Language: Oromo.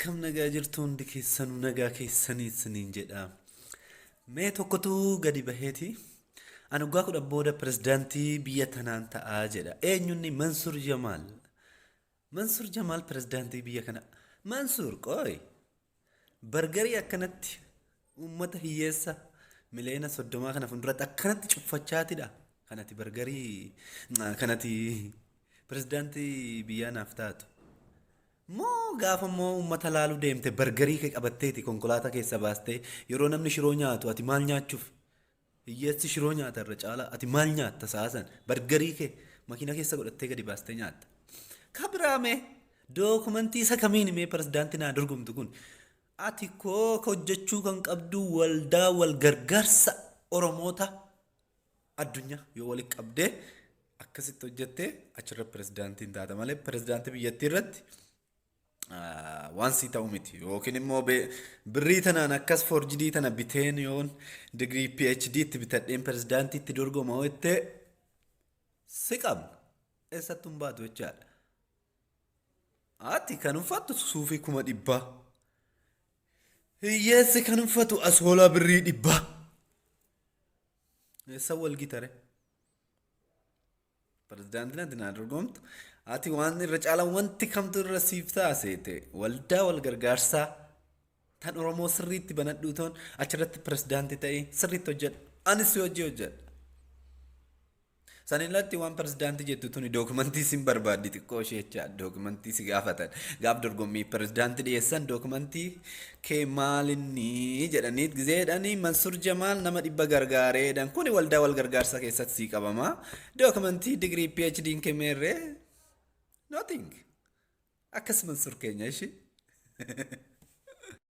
Akkam nagaa jirtu hundi keessanuu nagaa keessanii isiniin jedha. Mee tokkotu gadi baheeti. Ani waggaa 10 booda pirezidaantii biyya tanaan ta'aa jedha. Eenyunni Mansuur Jamaal. Mansuur Jamaal pirezidaantii biyya kana. Mansuur qooy. Bargarii akkanatti uummata hiyyeessa miliyoona 30 kana fuulduratti akkanatti cuffachaatidha. Kanati bargarii kanati pirezidaantii biyya naaf taatu. Moo gaafa moo uummata laaluu deemte bargarii kee qabatteeti konkolaataa keessa baastee yeroo namni shiroo nyaatu ati maal nyaachuuf hiyyeessi shiroo nyaata irra caala ati maal nyaatta saasan bargarii kee makiina keessa godhattee gadi baastee nyaatta. Kabiraame dookumentii isa kamiin mee pirezidaantii naa dorgomtu kun ati koo hojjechuu kan qabdu waldaa wal gargaarsa Oromoota addunyaa yoo walitti qabdee akkasitti hojjettee achirra pirezidaantiin taata malee pirezidaantii biyyattii irratti. Waan si ta'u miti yookiin immoo birrii tanaan akkas forjidii tana biteen yoon digirii PhD itti bitadheen pirezidaantii itti dorgoma jettee si qabna eessattuu hin baatu jechaadha. Ati kan uffattu suufii 100,000 hiyyeessi kan uffatu asoolaa birrii 100 eessa wal gitare pirezidaantiin ati naa dorgomtu. Ati waan irra caalaan wanti kamtu irra siif taasise waldaa wal gargaarsaa tan Oromoo sirriitti banadhuu ta'uun achirratti pirezidaantii ta'ee sirriitti hojjedha. Anis hojii hojjedha. San irratti waan pirezidaantii jettu tuni dookumentii sin barbaaddi xiqqoo ishee jecha dookumentii si gaafatan gaaf dorgommii pirezidaantii dhiyeessan dookumentii kee maalinni jedhanii gizeedhanii Mansuur Jamaal nama 100 gargaareedhaan kuni waldaa wal gargaarsaa keessatti sii qabama dookumentii digirii PhD kee meerree. Nothing. Akkas Mansuur keenya ishee.